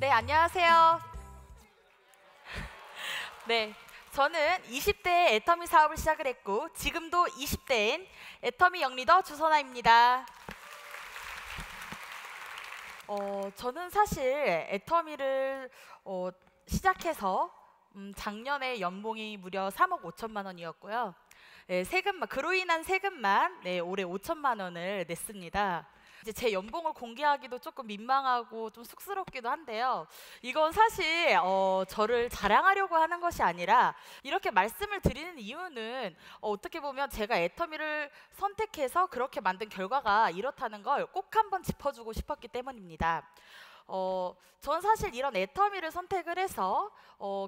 네, 안녕하세요. 네, 저는 20대에 애터미 사업을 시작을 했고 지금도 20대인 애터미 영리더 주선아입니다. 저는 사실 애터미를 시작해서 작년에 연봉이 무려 3억 5천만 원이었고요. 네, 그로 인한 세금만 올해 5천만 원을 냈습니다. 이제 제 연봉을 공개하기도 조금 민망하고 좀 쑥스럽기도 한데요. 이건 사실 저를 자랑하려고 하는 것이 아니라 이렇게 말씀을 드리는 이유는 어떻게 보면 제가 애터미를 선택해서 그렇게 만든 결과가 이렇다는 걸 꼭 한번 짚어주고 싶었기 때문입니다. 전 사실 이런 애터미를 선택을 해서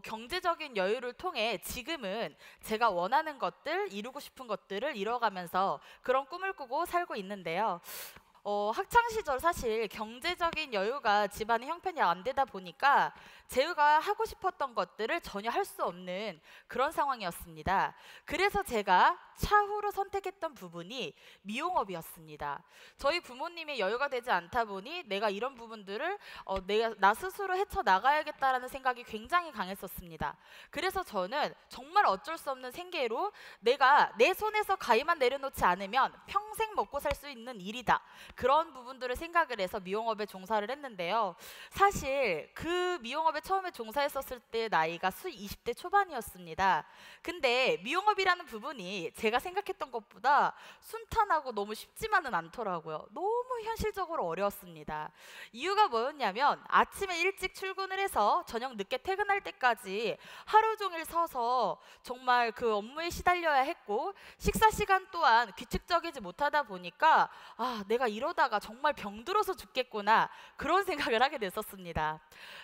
경제적인 여유를 통해 지금은 제가 원하는 것들, 이루고 싶은 것들을 이뤄가면서 그런 꿈을 꾸고 살고 있는데요. 학창 시절 사실 경제적인 여유가 집안의 형편이 안 되다 보니까 제가 하고 싶었던 것들을 전혀 할 수 없는 그런 상황이었습니다. 그래서 제가 차후로 선택했던 부분이 미용업이었습니다. 저희 부모님의 여유가 되지 않다 보니 내가 이런 부분들을 나 스스로 헤쳐나가야겠다라는 생각이 굉장히 강했었습니다. 그래서 저는 정말 어쩔 수 없는 생계로 내가 내 손에서 가위만 내려놓지 않으면 평생 먹고 살 수 있는 일이다. 그런 부분들을 생각을 해서 미용업에 종사를 했는데요. 사실 그 미용업에 처음에 종사했었을 때 나이가 20대 초반이었습니다. 근데 미용업이라는 부분이 제가 생각했던 것보다 순탄하고 너무 쉽지만은 않더라고요. 너무 현실적으로 어려웠습니다. 이유가 뭐였냐면 아침에 일찍 출근을 해서 저녁 늦게 퇴근할 때까지 하루 종일 서서 정말 그 업무에 시달려야 했고 식사 시간 또한 규칙적이지 못하다 보니까 내가 이러다가 정말 병들어서 죽겠구나 그런 생각을 하게 됐었습니다.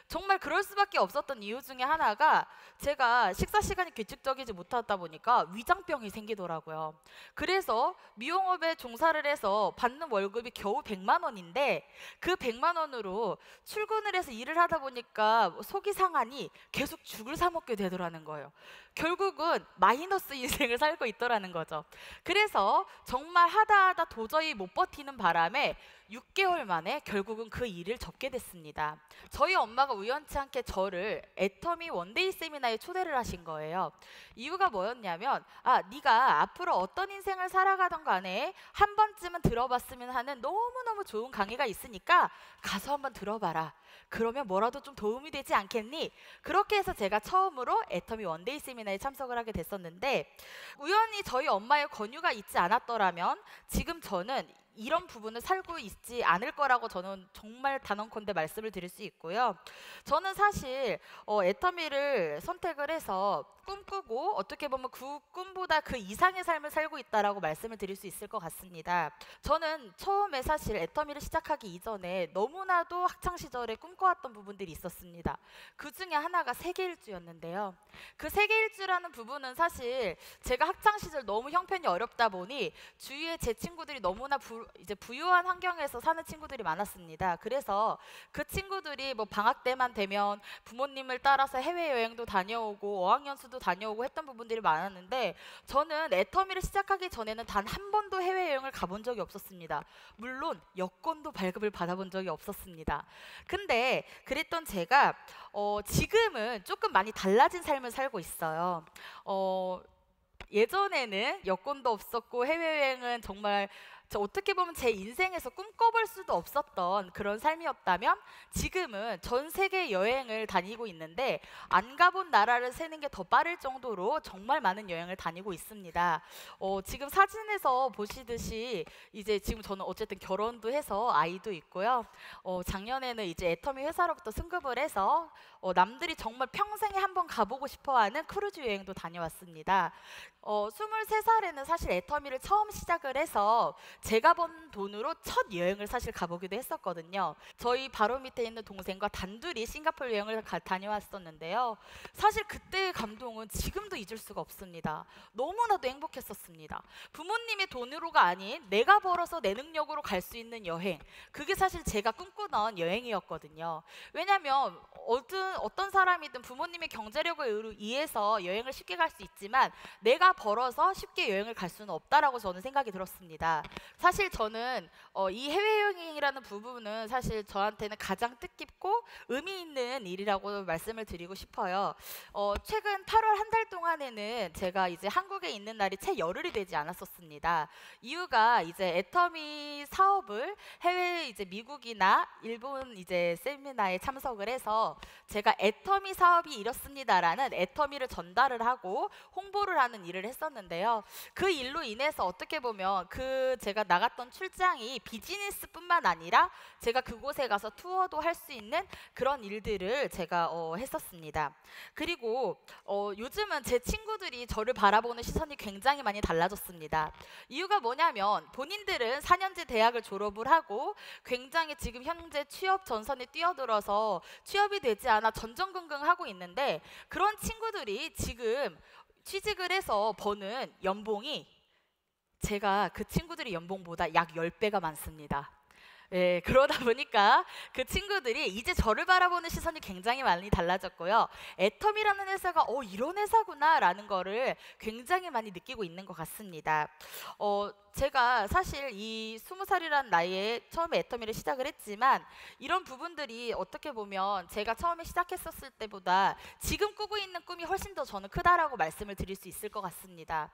정말 그럴 수밖에 없었던 이유 중에 하나가 제가 식사 시간이 규칙적이지 못하다 보니까 위장병이 생기더라고요. 그래서 미용업에 종사를 해서 받는 월급이 겨우 100만 원인데 그 100만 원으로 출근을 해서 일을 하다 보니까 속이 상하니 계속 죽을 사 먹게 되더라는 거예요. 결국은 마이너스 인생을 살고 있더라는 거죠. 그래서 정말 하다 도저히 못 버티는 바람에 6개월 만에 결국은 그 일을 접게 됐습니다. 저희 엄마가 우연치 않게 저를 애터미 원데이 세미나에 초대를 하신 거예요. 이유가 뭐였냐면 네가 앞으로 어떤 인생을 살아가던 간에 한 번쯤은 들어봤으면 하는 너무너무 좋은 강의가 있으니까 가서 한번 들어봐라. 그러면 뭐라도 좀 도움이 되지 않겠니? 그렇게 해서 제가 처음으로 애터미 원데이 세미나에 참석을 하게 됐었는데 우연히 저희 엄마의 권유가 있지 않았더라면 지금 저는 이런 부분을 살고 있지 않을 거라고 저는 정말 단언컨대 말씀을 드릴 수 있고요. 저는 사실 애터미를 선택을 해서 꿈꾸고 어떻게 보면 그 꿈보다 그 이상의 삶을 살고 있다라고 말씀을 드릴 수 있을 것 같습니다. 저는 처음에 사실 애터미를 시작하기 이전에 너무나도 학창 시절에 꿈꿔왔던 부분들이 있었습니다. 그 중에 하나가 세계일주였는데요. 그 세계일주라는 부분은 사실 제가 학창 시절 너무 형편이 어렵다 보니 주위에 제 친구들이 너무나 이제 부유한 환경에서 사는 친구들이 많았습니다. 그래서 그 친구들이 뭐 방학 때만 되면 부모님을 따라서 해외여행도 다녀오고 어학연수도 다녀오고 했던 부분들이 많았는데 저는 애터미를 시작하기 전에는 단 한 번도 해외여행을 가본 적이 없었습니다. 물론 여권도 발급을 받아본 적이 없었습니다. 근데 그랬던 제가 지금은 조금 많이 달라진 삶을 살고 있어요. 예전에는 여권도 없었고 해외여행은 정말 어떻게 보면 제 인생에서 꿈꿔볼 수도 없었던 그런 삶이었다면 지금은 전 세계 여행을 다니고 있는데 안 가본 나라를 세는 게 더 빠를 정도로 정말 많은 여행을 다니고 있습니다. 지금 사진에서 보시듯이 이제 지금 저는 어쨌든 결혼도 해서 아이도 있고요. 작년에는 이제 애터미 회사로부터 승급을 해서 남들이 정말 평생에 한번 가보고 싶어하는 크루즈 여행도 다녀왔습니다. 23살에는 사실 애터미를 처음 시작을 해서 제가 번 돈으로 첫 여행을 사실 가보기도 했었거든요. 저희 바로 밑에 있는 동생과 단둘이 싱가포르 여행을 다녀왔었는데요. 사실 그때의 감동은 지금도 잊을 수가 없습니다. 너무나도 행복했었습니다. 부모님의 돈으로가 아닌 내가 벌어서 내 능력으로 갈 수 있는 여행, 그게 사실 제가 꿈꾸던 여행이었거든요. 왜냐하면 어떤 사람이든 부모님의 경제력을 의해서 여행을 쉽게 갈 수 있지만 내가 벌어서 쉽게 여행을 갈 수는 없다라고 저는 생각이 들었습니다. 사실 저는 이 해외여행이라는 부분은 사실 저한테는 가장 뜻깊고 의미 있는 일이라고 말씀을 드리고 싶어요. 최근 8월 한 달 동안에는 제가 이제 한국에 있는 날이 채 열흘이 되지 않았었습니다. 이유가 이제 애터미 사업을 해외 이제 미국이나 일본 이제 세미나에 참석을 해서 제가 애터미 사업이 이렇습니다라는 애터미를 전달을 하고 홍보를 하는 일을 했었는데요. 그 일로 인해서 어떻게 보면 제가 나갔던 출장이 비즈니스뿐만 아니라 제가 그곳에 가서 투어도 할 수 있는 그런 일들을 제가 했었습니다. 그리고 요즘은 제 친구들이 저를 바라보는 시선이 굉장히 많이 달라졌습니다. 이유가 뭐냐면 본인들은 4년제 대학을 졸업을 하고 굉장히 지금 현재 취업 전선에 뛰어들어서 취업이 되지 않아 전전긍긍하고 있는데, 그런 친구들이 지금 취직을 해서 버는 연봉이 제가 그 친구들의 연봉보다 약 10배가 많습니다. 예, 그러다 보니까 그 친구들이 이제 저를 바라보는 시선이 굉장히 많이 달라졌고요. 애텀이라는 회사가 이런 회사구나 라는 거를 굉장히 많이 느끼고 있는 것 같습니다. 제가 사실 이 20살이라는 나이에 처음에 애터미를 시작을 했지만 이런 부분들이 어떻게 보면 제가 처음에 시작했었을 때보다 지금 꾸고 있는 꿈이 훨씬 더 저는 크다라고 말씀을 드릴 수 있을 것 같습니다.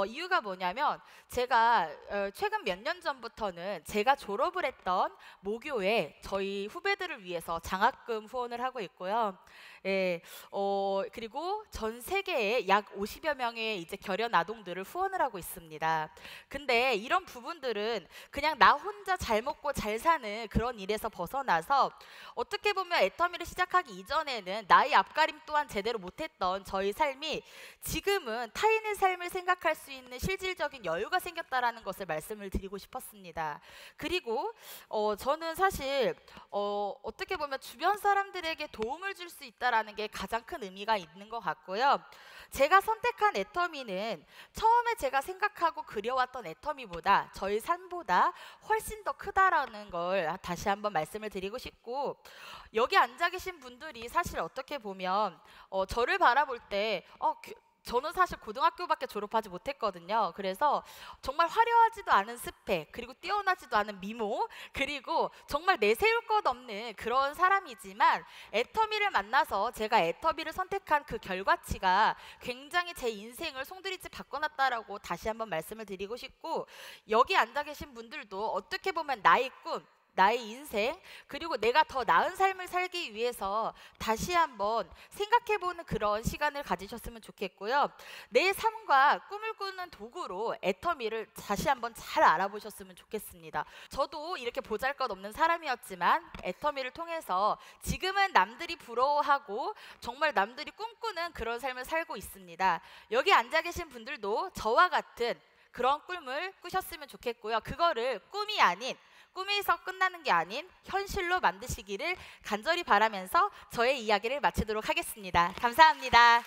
이유가 뭐냐면 제가 최근 몇 년 전부터는 제가 졸업을 했던 모교에 저희 후배들을 위해서 장학금 후원을 하고 있고요. 예, 그리고 전 세계에 약 50여 명의 이제 결연 아동들을 후원을 하고 있습니다. 근데 이런 부분들은 그냥 나 혼자 잘 먹고 잘 사는 그런 일에서 벗어나서 어떻게 보면 애터미를 시작하기 이전에는 나의 앞가림 또한 제대로 못했던 저희 삶이 지금은 타인의 삶을 생각할 수 있는 실질적인 여유가 생겼다라는 것을 말씀을 드리고 싶었습니다. 그리고 저는 사실 어떻게 보면 주변 사람들에게 도움을 줄 수 있다라는 게 가장 큰 의미가 있는 것 같고요. 제가 선택한 애터미는 처음에 제가 생각하고 그려왔던 애터미보다 저희 삶보다 훨씬 더 크다라는 걸 다시 한번 말씀을 드리고 싶고, 여기 앉아 계신 분들이 사실 어떻게 보면 저를 바라볼 때 저는 사실 고등학교밖에 졸업하지 못했거든요. 그래서 정말 화려하지도 않은 스펙, 그리고 뛰어나지도 않은 미모, 그리고 정말 내세울 것 없는 그런 사람이지만 애터미를 만나서 제가 애터미를 선택한 그 결과치가 굉장히 제 인생을 송두리째 바꿔놨다라고 다시 한번 말씀을 드리고 싶고, 여기 앉아 계신 분들도 어떻게 보면 나의 꿈, 나의 인생, 그리고 내가 더 나은 삶을 살기 위해서 다시 한번 생각해보는 그런 시간을 가지셨으면 좋겠고요. 내 삶과 꿈을 꾸는 도구로 애터미를 다시 한번 잘 알아보셨으면 좋겠습니다. 저도 이렇게 보잘것없는 사람이었지만 애터미를 통해서 지금은 남들이 부러워하고 정말 남들이 꿈꾸는 그런 삶을 살고 있습니다. 여기 앉아 계신 분들도 저와 같은 그런 꿈을 꾸셨으면 좋겠고요. 그거를 꿈에서 끝나는 게 아닌 현실로 만드시기를 간절히 바라면서 저의 이야기를 마치도록 하겠습니다. 감사합니다.